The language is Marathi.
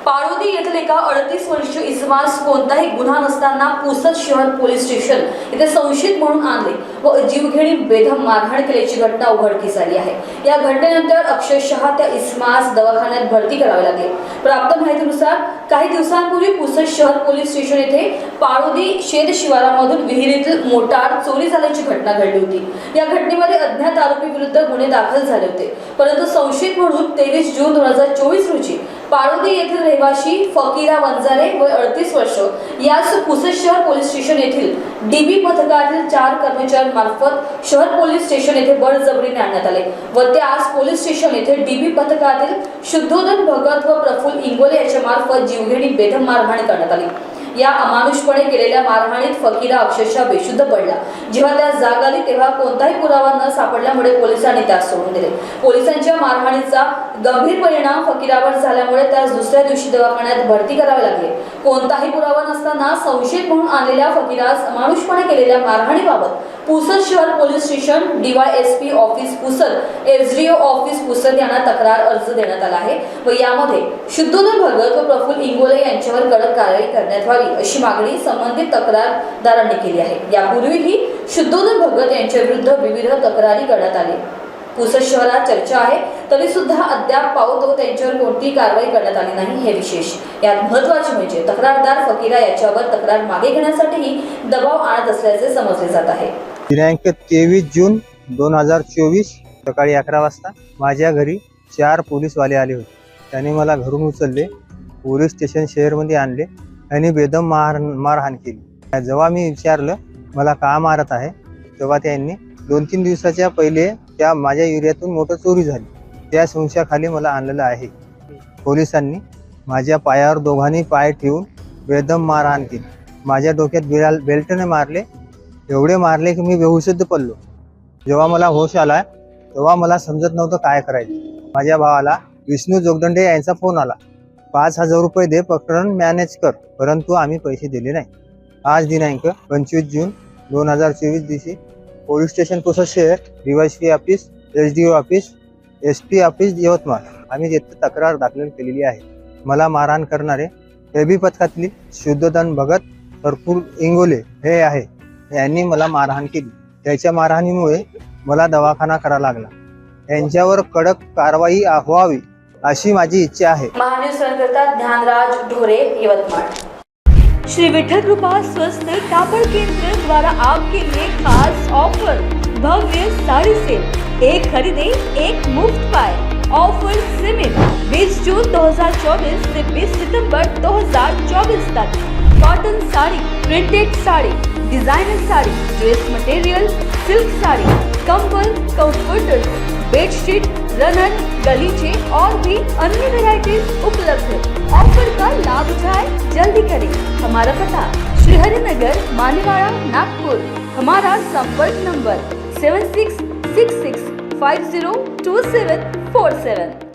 पाळोदी येथील एका 38 वर्षीय इसमास कोणताही गुन्हा नसताना पुसद शहर पोलीस स्टेशन येथे संशयित म्हणून आणले व जीवघेणी बेदम मारहाण केल्याची घटना उघडकीस आली आहे। या घटनेनंतर अक्षरशः त्या इसमास दवाखान्यात भरती करावे लागले। प्राप्त माहितीनुसार काही दिवसांपूर्वी पुसद शहर पोलीस स्टेशन येथे पाळोदी शेत शिवारामधून विहिरीतील मोटार चोरी झाल्याची घटना घडली होती। या घटनेमध्ये अज्ञात आरोपी विरुद्ध गुन्हे दाखल झाले होते, परंतु संशयित म्हणून 23 जून 2024 रोजी पाळोदी येथील रहिवासी फकीरा वंजारे व 38 वर्ष यास पुसद शहर पोलीस स्टेशन येथील डीबी पथकातील 4 कर्मचाऱ्यांमार्फत शहर पोलीस स्टेशन येथे बळजबरीने आणण्यात आले व ते आज पोलीस स्टेशन येथे डीबी पथकातील शुद्धोधन भगत व प्रफुल्ल इंगोले यांच्या मार्फत जीवघेणी बेदम मारहाण करण्यात आली। या अमानुषपणे केलेल्या मारहाणीत फकीरा अक्षरशः बेशुद्ध पडला। जेव्हा त्यास जाग आली तेव्हा कोणताही पुरावा न सापडल्यामुळे पोलिसांनी त्यास सोडून दिले। पोलिसांच्या मारहाणीचा गंभीर परिणाम फकीरावर झाल्यामुळे त्यास दुसऱ्या दिवशी दवाखान्यात भरती करावे लागले। कोणताही पुरावा नसताना संशयित म्हणून आणलेल्या फकीरास अमानुषपणे केलेल्या मारहाणीबाबत पुसद शहर police station, DySP office Pusad, SDO office Pusad यांना तक्रार अर्ज देण्यात आला आहे व यामध्ये शुद्धोधन भगत व प्रफुल्ल इंगोले यांच्यावर कडक कारवाई करण्यात यावी अशी मागणी संबंधित तक्रारदारांनी केली आहे। यापूर्वीही शुद्धोधन भगत यांच्या विरुद्ध विविध तक्रारी करण्यात आली। पुसद शहरात चर्चा आहे तरी सुद्धा अद्याप पावतो त्यांच्यावर कोणतीही कारवाई करण्यात आली नाही हे विशेष। यात महत्त्वाचे म्हणजे तक्रारदार फकीरा याच्यावर तक्रार मागे घेण्यासाठीही दबाव आणत असल्याचे समजले जात आहे। दिनांक 23 जून 2024 सकाळी 11 वाजता माझ्या घरी 4 पोलीसवाले आले होते। त्यांनी मला घरून उचलले, पोलीस स्टेशन शहरमध्ये आणले आणि बेदम मारहाण केली। जेव्हा मी विचारलं मला का मारत आहे तेव्हा त्यांनी 2-3 दिवसाच्या पहिले त्या माझ्या एरियातून मोटर चोरी झाली त्या संशयाखाली मला आणलेलं आहे। पोलिसांनी माझ्या पायावर दोघांनी पाय ठेवून बेदम मारहाण केली। माझ्या डोक्यात बेल्टने मारले, एवढे मारले की मी बेहोशच पडलो। जेव्हा मला होश आला तेव्हा मला समजत नव्हतं काय करायचं। माझ्या भावाला विष्णू जोगदंडे यांचा फोन आला, 5,000 रुपये दे, प्रकरण मॅनेज कर, परंतु आम्ही पैसे दिले नाही। आज दिनांक 25 जून 2024 दिवशी पोलीस स्टेशन पुसद शहर, DySP office, SDO office, SP office Yavatmal आम्ही येथे तक्रार दाखल केलेली आहे। मला मारहाण करणारे डीबी पथकातील शुद्धोधन भगत, प्रफुल्ल इंगोले हे आहे। यांनी मला मारहाण केली। त्याच्या मारहाणीमुळे मला दवाखाना करावा लागला। यांच्यावर कडक कारवाई व्हावी अशी माझी इच्छा आहे। महान्यूज करता ध्यानराज ढोरे, यवतमाळ। श्री विठल कृपा स्वस्थ कापड़ केंद्र द्वारा आपके लिए खास ऑफर, भव्य साड़ी सेल, एक खरीदे एक मुफ्त पाए। ऑफर सीमित 20 जून 2024 से 20 सितंबर 2024 तक। Cotton sari, printed sari, designer sari, dress material, silk sari, कंबल, कंफर्टर्स, बेडशीट, रनर, गलीचे और भी अन्य वैरायटीज उपलब्ध है। ऑफर का लाभ उठाए, जल्दी करें। हमारा पता श्री हरि नगर, मालीवाड़ा, नागपुर। हमारा संपर्क नंबर 7666502747।